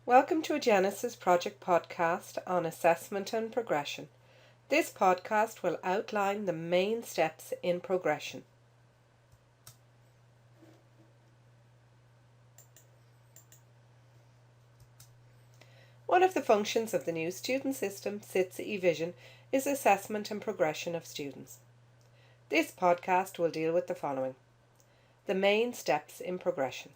Welcome to a Genesis Project podcast on assessment and progression. This podcast will outline the main steps in progression. One of the functions of the new student system, SITS eVision, is assessment and progression of students. This podcast will deal with the following: the main steps in progression.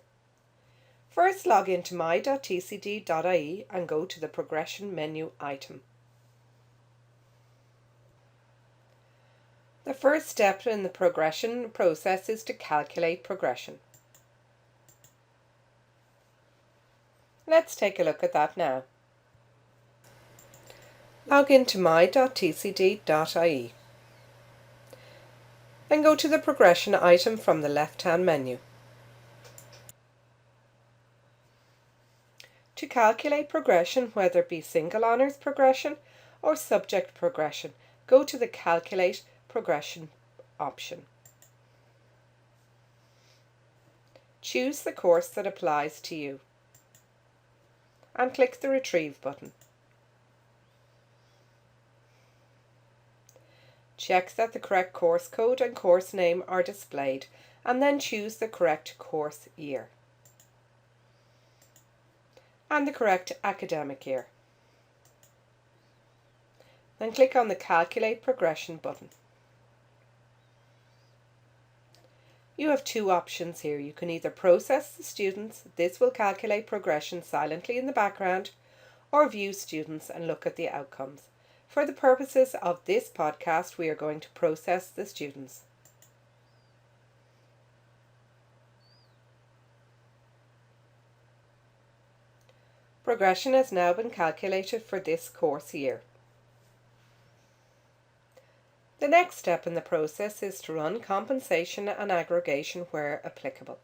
First, log into my.tcd.ie and go to the Progression menu item. The first step in the progression process is to calculate progression. Let's take a look at that now. Log into my.tcd.ie. Then go to the Progression item from the left-hand menu. To calculate progression, whether it be single honours progression or subject progression, go to the Calculate Progression option. Choose the course that applies to you and click the Retrieve button. Check that the correct course code and course name are displayed and then choose the correct course year and the correct academic year. Then click on the Calculate Progression button. You have two options here. You can either process the students, this will calculate progression silently in the background, or view students and look at the outcomes. For the purposes of this podcast, we are going to process the students. Progression has now been calculated for this course year. The next step in the process is to run compensation and aggregation where applicable.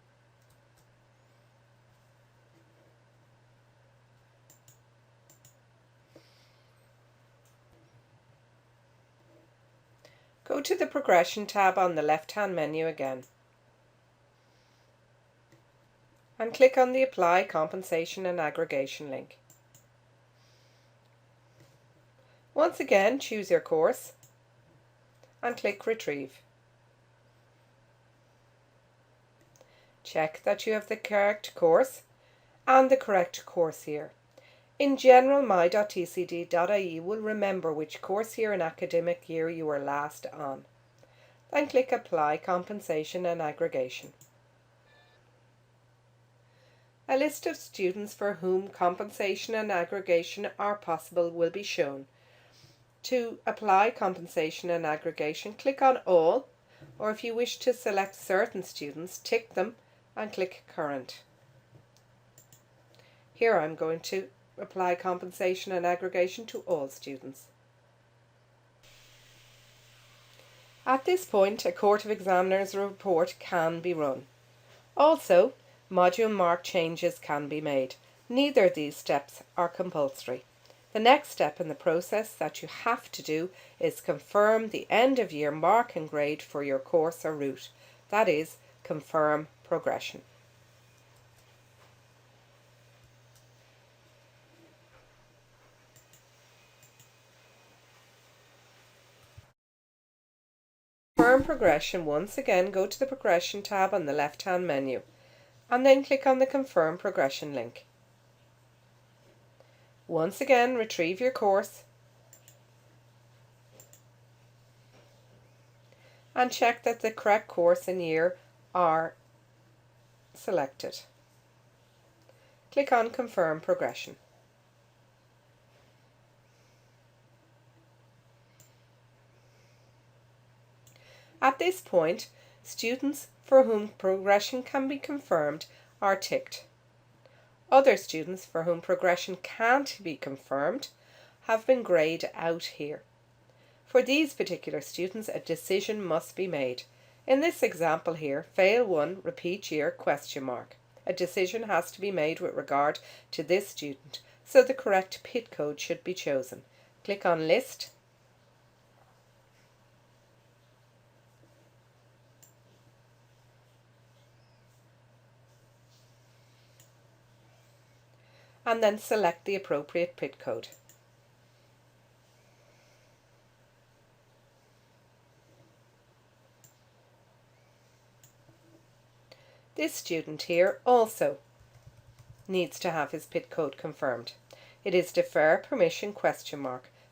Go to the Progression tab on the left-hand menu again and click on the Apply Compensation and Aggregation link. Once again, choose your course and click Retrieve. Check that you have the correct course and the correct course year. In general, my.tcd.ie will remember which course year and academic year you were last on. Then click Apply Compensation and Aggregation. A list of students for whom compensation and aggregation are possible will be shown. To apply compensation and aggregation, click on All, or if you wish to select certain students, tick them and click Current. Here I'm going to apply compensation and aggregation to all students. At this point, a Court of Examiners report can be run. Also, module mark changes can be made. Neither of these steps are compulsory. The next step in the process that you have to do is confirm the end of year mark and grade for your course or route. That is, confirm progression. Confirm progression, once again go to the Progression tab on the left-hand menu and then click on the Confirm Progression link. Once again, retrieve your course and check that the correct course and year are selected. Click on Confirm Progression. At this point, students for whom progression can be confirmed are ticked. Other students for whom progression can't be confirmed have been greyed out here. For these particular students, a decision must be made. In this example here, Fail 1, Repeat Year, ? A decision has to be made with regard to this student, so the correct PIT code should be chosen. Click on List . and then select the appropriate PIT code. This student here also needs to have his PIT code confirmed. It is defer permission ?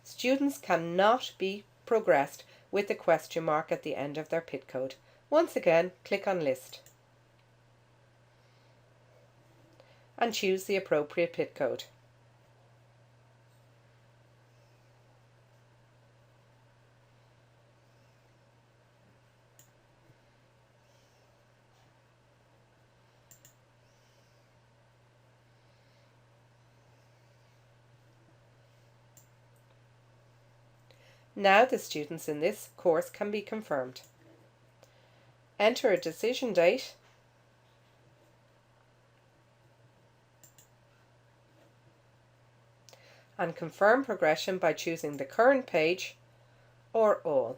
Students cannot be progressed with the question mark at the end of their PIT code. Once again, click on List and choose the appropriate PIT code. Now the students in this course can be confirmed. Enter a decision date and confirm progression by choosing the current page or all.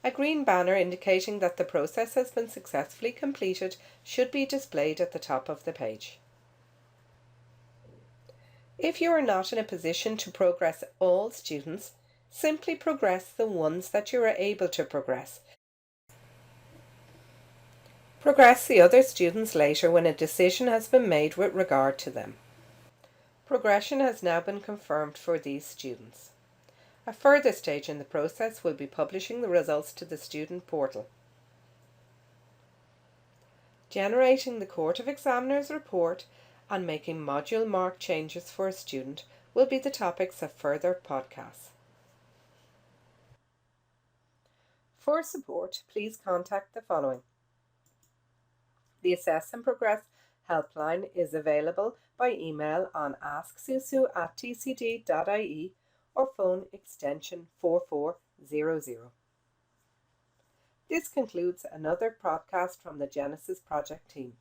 A green banner indicating that the process has been successfully completed should be displayed at the top of the page. If you are not in a position to progress all students, simply progress the ones that you are able to progress. Progress the other students later when a decision has been made with regard to them. Progression has now been confirmed for these students. A further stage in the process will be publishing the results to the student portal. Generating the Court of Examiners report and making module mark changes for a student will be the topics of further podcasts. For support, please contact the following. The Assess and Progress helpline is available by email on asksusu@tcd.ie or phone extension 4400. This concludes another podcast from the Genesis Project team.